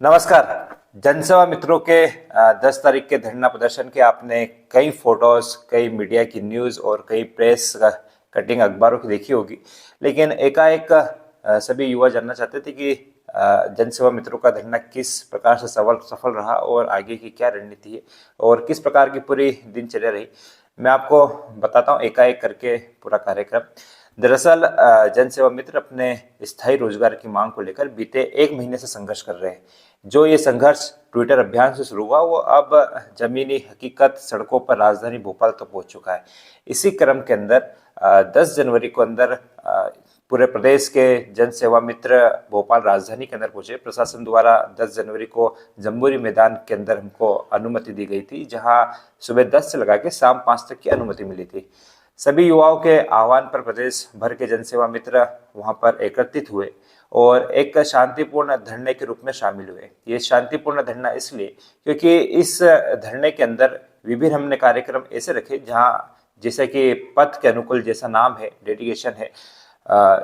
नमस्कार। जनसेवा मित्रों के 10 तारीख के धरना प्रदर्शन के आपने कई फोटोज, कई मीडिया की न्यूज़ और कई प्रेस कटिंग अखबारों की देखी होगी। लेकिन एकाएक सभी युवा जानना चाहते थे कि जनसेवा मित्रों का धरना किस प्रकार से सफल रहा और आगे की क्या रणनीति है और किस प्रकार की पूरी दिनचर्या रही। मैं आपको बताता हूँ एकाएक करके पूरा कार्यक्रम। दरअसल जनसेवा मित्र अपने स्थायी रोजगार की मांग को लेकर बीते 1 महीने से संघर्ष कर रहे हैं। जो ये संघर्ष ट्विटर अभियान से शुरू हुआ वो अब जमीनी हकीकत सड़कों पर राजधानी भोपाल तक पहुंच चुका है। इसी क्रम के अंदर 10 जनवरी को अंदर पूरे प्रदेश के जन सेवा मित्र भोपाल राजधानी के अंदर पहुंचे। प्रशासन द्वारा 10 जनवरी को जम्बूरी मैदान के अंदर हमको अनुमति दी गई थी, जहां सुबह 10 से लगा के शाम 5 तक की अनुमति मिली थी। सभी युवाओं के आह्वान पर प्रदेश भर के जनसेवा मित्र वहां पर एकत्रित हुए और एक शांतिपूर्ण धरने के रूप में शामिल हुए। ये शांतिपूर्ण धरना इसलिए क्योंकि इस धरने के अंदर विभिन्न हमने कार्यक्रम ऐसे रखे जहां जैसे कि पथ के अनुकूल जैसा नाम है, डेडिकेशन है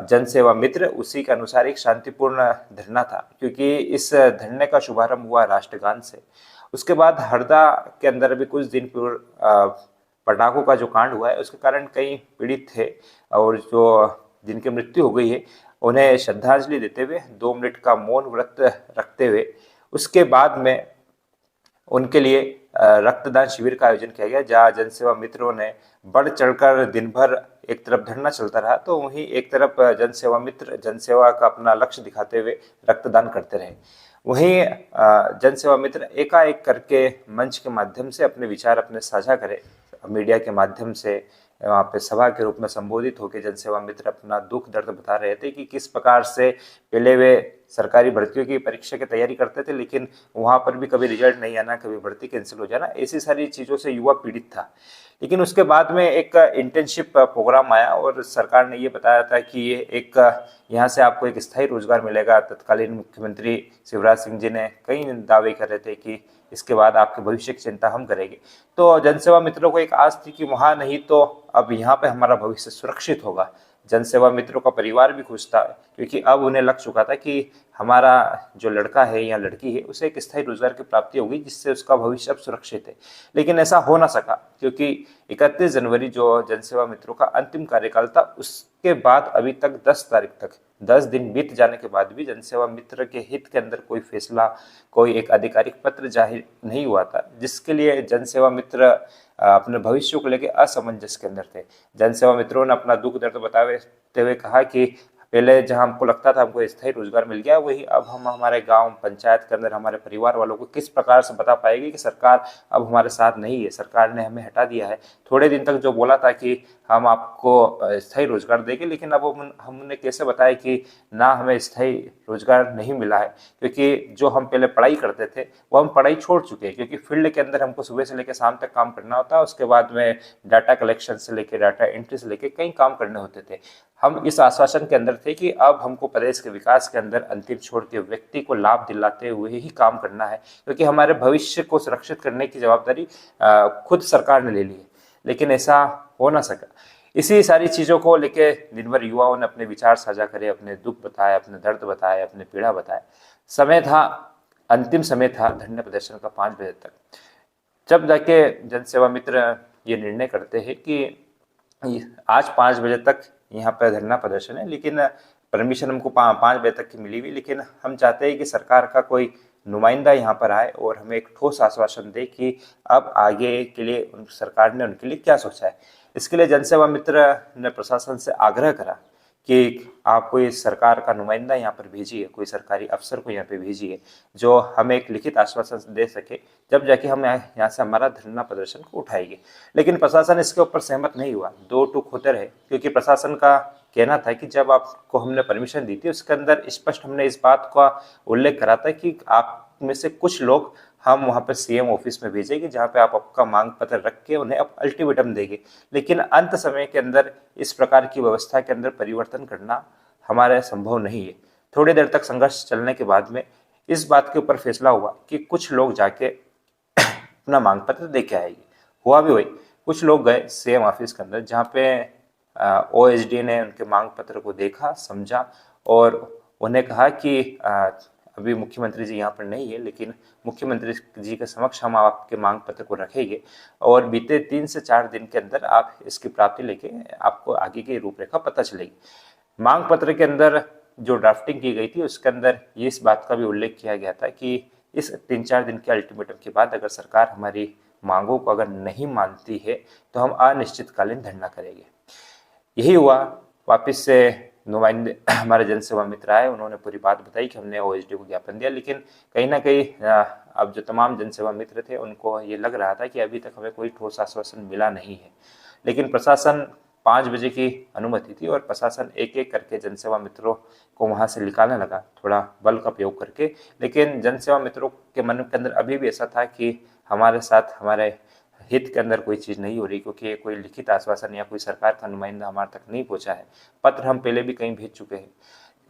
जनसेवा मित्र, उसी के अनुसार एक शांतिपूर्ण धरना था। क्योंकि इस धरने का शुभारंभ हुआ राष्ट्रगान से। उसके बाद हरदा के अंदर भी कुछ दिन पूर्व पटाखों का जो कांड हुआ है उसके कारण कई पीड़ित थे और जो जिनकी मृत्यु हो गई है उन्हें श्रद्धांजलि देते हुए 2 मिनट का मौन व्रत रखते हुए उसके बाद में उनके लिए रक्तदान शिविर का आयोजन किया गया, जहाँ जनसेवा मित्रों ने बढ़ चढ़कर दिन भर एक तरफ धरना चलता रहा तो वहीं एक तरफ जनसेवा मित्र जनसेवा का अपना लक्ष्य दिखाते हुए रक्तदान करते रहे। वहीं जनसेवा मित्र एकाएक करके मंच के माध्यम से अपने विचार अपने साझा करे, मीडिया के माध्यम से वहाँ पे सभा के रूप में संबोधित होकर जनसेवा मित्र अपना दुख दर्द बता रहे थे कि किस प्रकार से पहले वे सरकारी भर्तियों की परीक्षा की तैयारी करते थे, लेकिन वहाँ पर भी कभी रिजल्ट नहीं आना, कभी भर्ती कैंसिल हो जाना, ऐसी सारी चीज़ों से युवा पीड़ित था। लेकिन उसके बाद में एक इंटर्नशिप प्रोग्राम आया और सरकार ने ये बताया था कि ये एक यहाँ से आपको एक स्थायी रोजगार मिलेगा। तत्कालीन मुख्यमंत्री शिवराज सिंह जी ने कई दावे कर रहे थे कि इसके बाद आपके भविष्य की चिंता हम करेंगे। तो जनसेवा मित्रों को एक आस थी कि वहाँ नहीं तो अब यहाँ पे हमारा भविष्य सुरक्षित होगा। जनसेवा मित्रों का परिवार भी खुश था क्योंकि अब उन्हें लग चुका था कि हमारा जो लड़का है या लड़की है उसे एक स्थायी रोजगार की प्राप्ति होगी जिससे उसका भविष्य अब सुरक्षित है। लेकिन ऐसा हो ना सका क्योंकि 31 जनवरी जो जनसेवा मित्रों का अंतिम कार्यकाल था उसके बाद अभी तक 10 तारीख तक 10 दिन बीत जाने के बाद भी जनसेवा मित्र के हित के अंदर कोई फैसला, कोई एक आधिकारिक पत्र जाहिर नहीं हुआ था, जिसके लिए जनसेवा मित्र अपने भविष्य को लेकर असमंजस के अंदर थे। जनसेवा मित्रों ने अपना दुख दर्द बताते हुए कहा कि पहले जहां हमको लगता था हमको स्थायी रोजगार मिल गया, वही अब हम हमारे गांव पंचायत के अंदर हमारे परिवार वालों को किस प्रकार से बता पाएगी कि सरकार अब हमारे साथ नहीं है, सरकार ने हमें हटा दिया है। थोड़े दिन तक जो बोला था कि हम आपको स्थायी रोजगार देंगे, लेकिन अब हमने कैसे बताया कि ना हमें स्थायी रोजगार नहीं मिला है, क्योंकि जो हम पहले पढ़ाई करते थे वो हम पढ़ाई छोड़ चुके हैं। क्योंकि फील्ड के अंदर हमको सुबह से लेकर शाम तक काम करना होता है, उसके बाद में डाटा कलेक्शन से लेकर डाटा एंट्री से लेकर कई काम करने होते थे। हम इस आश्वासन के अंदर थे कि अब हमको प्रदेश के विकास के अंदर अंतिम छोर के व्यक्ति को लाभ दिलाते हुए ही काम करना है, क्योंकि हमारे भविष्य को सुरक्षित करने की जवाबदारी खुद सरकार ने ले ली है। लेकिन ऐसा हो ना सका। इसी सारी चीज़ों को लेके दिन भर युवाओं ने अपने विचार साझा करे, अपने दुख बताए, अपने दर्द बताए, अपने पीड़ा बताए। समय था, अंतिम समय था धरने प्रदर्शन का 5 बजे तक, जब जाके जनसेवा मित्र ये निर्णय करते हैं कि आज 5 बजे तक यहाँ पर धरना प्रदर्शन है, लेकिन परमिशन हमको 5 बजे तक की मिली हुई, लेकिन हम चाहते हैं कि सरकार का कोई नुमाइंदा यहाँ पर आए और हमें एक ठोस आश्वासन दे कि अब आगे के लिए सरकार ने उनके लिए क्या सोचा है। इसके लिए जनसेवा मित्र ने प्रशासन से आग्रह करा कि आप कोई सरकार का नुमाइंदा यहाँ पर भेजिए, कोई सरकारी अफसर को यहाँ पे भेजिए जो हमें एक लिखित आश्वासन दे सके, जब जाके हम यहाँ से हमारा धरना प्रदर्शन को उठाएंगे। लेकिन प्रशासन इसके ऊपर सहमत नहीं हुआ, दो टूक होते रहे। क्योंकि प्रशासन का कहना था कि जब आपको हमने परमिशन दी थी उसके अंदर स्पष्ट हमने इस बात का उल्लेख करा था कि आप में से कुछ लोग हम वहाँ पर सीएम ऑफिस में भेजेंगे, जहाँ पे आप आपका मांग पत्र रख के उन्हें अब अल्टीमेटम देंगे। लेकिन अंत समय के अंदर इस प्रकार की व्यवस्था के अंदर परिवर्तन करना हमारे संभव नहीं है। थोड़ी देर तक संघर्ष चलने के बाद में इस बात के ऊपर फैसला हुआ कि कुछ लोग जाके अपना मांग पत्र दे के आएंगे। हुआ भी वही, कुछ लोग गए सीएम ऑफिस के अंदर, जहाँ पे ओएसडी ने उनके मांग पत्र को देखा, समझा और उन्हें कहा कि अभी मुख्यमंत्री जी यहाँ पर नहीं है, लेकिन मुख्यमंत्री जी के समक्ष हम आपके मांग पत्र को रखेंगे और बीते 3 से 4 दिन के अंदर आप इसकी प्राप्ति लेके आपको आगे की रूपरेखा पता चलेगी। मांग पत्र के अंदर जो ड्राफ्टिंग की गई थी उसके अंदर ये इस बात का भी उल्लेख किया गया था कि इस 3-4 दिन के अल्टीमेटम के बाद अगर सरकार हमारी मांगों को अगर नहीं मानती है तो हम अनिश्चितकालीन धरना करेंगे। यही हुआ। वापस से नुमाइंदे हमारे जन सेवा मित्र आए, उन्होंने पूरी बात बताई कि हमने ओएसडी को ज्ञापन दिया, लेकिन कहीं ना कहीं अब जो तमाम जन सेवा मित्र थे उनको ये लग रहा था कि अभी तक हमें कोई ठोस आश्वासन मिला नहीं है। लेकिन प्रशासन 5 बजे की अनुमति थी और प्रशासन एक एक करके जनसेवा मित्रों को वहां से निकालने लगा, थोड़ा बल का प्रयोग करके। लेकिन जनसेवा मित्रों के मन के अंदर अभी भी ऐसा था कि हमारे साथ हमारे हित के अंदर कोई चीज़ नहीं हो रही, क्योंकि कोई लिखित आश्वासन या कोई सरकार का नुमाइंदा हमारे तक नहीं पहुंचा है। पत्र हम पहले भी कहीं भेज चुके हैं।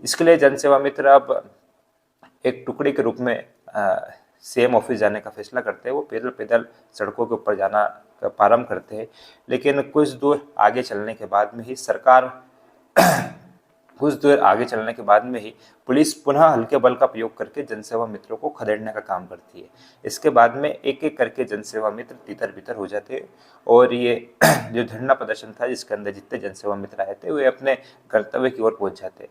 इसके लिए जनसेवा मित्र अब एक टुकड़ी के रूप में सीएम ऑफिस जाने का फैसला करते हैं। वो पैदल पैदल सड़कों के ऊपर जाना प्रारंभ करते हैं। लेकिन कुछ दूर आगे चलने के बाद में ही पुलिस पुनः हल्के बल का प्रयोग करके जनसेवा मित्रों को खदेड़ने का काम करती है। इसके बाद में एक एक करके जनसेवा मित्र तितर बितर हो जाते हैं और ये जो धरना प्रदर्शन था जिसके अंदर जितने जनसेवा मित्र आए थे वे अपने गंतव्य की ओर पहुंच जाते।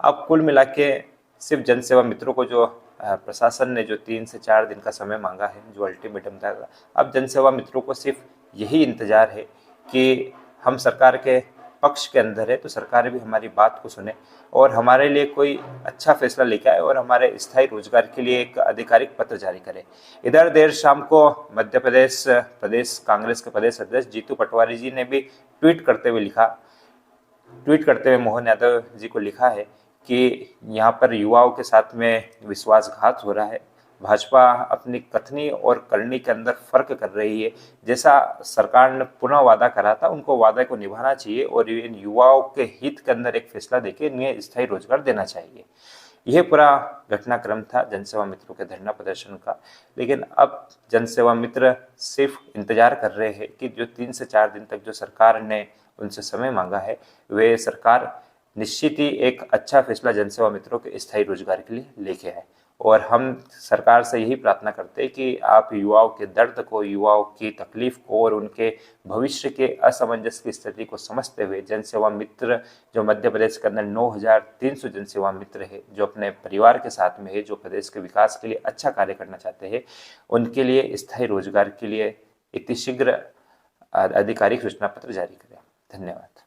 अब कुल मिला के सिर्फ जनसेवा मित्रों को जो प्रशासन ने जो 3 से 4 दिन का समय मांगा है, जो अल्टीमेटम था, अब जनसेवा मित्रों को सिर्फ यही इंतजार है कि हम सरकार के पक्ष के अंदर है तो सरकार भी हमारी बात को सुने और हमारे लिए कोई अच्छा फैसला लेके आए और हमारे स्थायी रोजगार के लिए एक आधिकारिक पत्र जारी करे। इधर देर शाम को मध्य प्रदेश कांग्रेस के प्रदेश अध्यक्ष जीतू पटवारी जी ने भी ट्वीट करते हुए मोहन यादव जी को लिखा है कि यहाँ पर युवाओं के साथ में विश्वासघात हो रहा है। भाजपा अपनी कथनी और करनी के अंदर फर्क कर रही है। जैसा सरकार ने पुनः वादा करा था उनको वादा को निभाना चाहिए और इन युवाओं के हित के अंदर एक फैसला देके इन्हें स्थायी रोजगार देना चाहिए। यह पूरा घटनाक्रम था जनसेवा मित्रों के धरना प्रदर्शन का। लेकिन अब जनसेवा मित्र सिर्फ इंतजार कर रहे हैं कि जो 3 से 4 दिन तक जो सरकार ने उनसे समय मांगा है वे सरकार निश्चित ही एक अच्छा फैसला जनसेवा मित्रों के स्थायी रोजगार के लिए लेके आए। और हम सरकार से यही प्रार्थना करते हैं कि आप युवाओं के दर्द को, युवाओं की तकलीफ को और उनके भविष्य के असमंजस की स्थिति को समझते हुए जनसेवा मित्र जो मध्य प्रदेश के अंदर 9,300 जनसेवा मित्र है, जो अपने परिवार के साथ में है, जो प्रदेश के विकास के लिए अच्छा कार्य करना चाहते हैं, उनके लिए स्थायी रोजगार के लिए इतनी शीघ्र आधिकारिक सूचना पत्र जारी करें। धन्यवाद।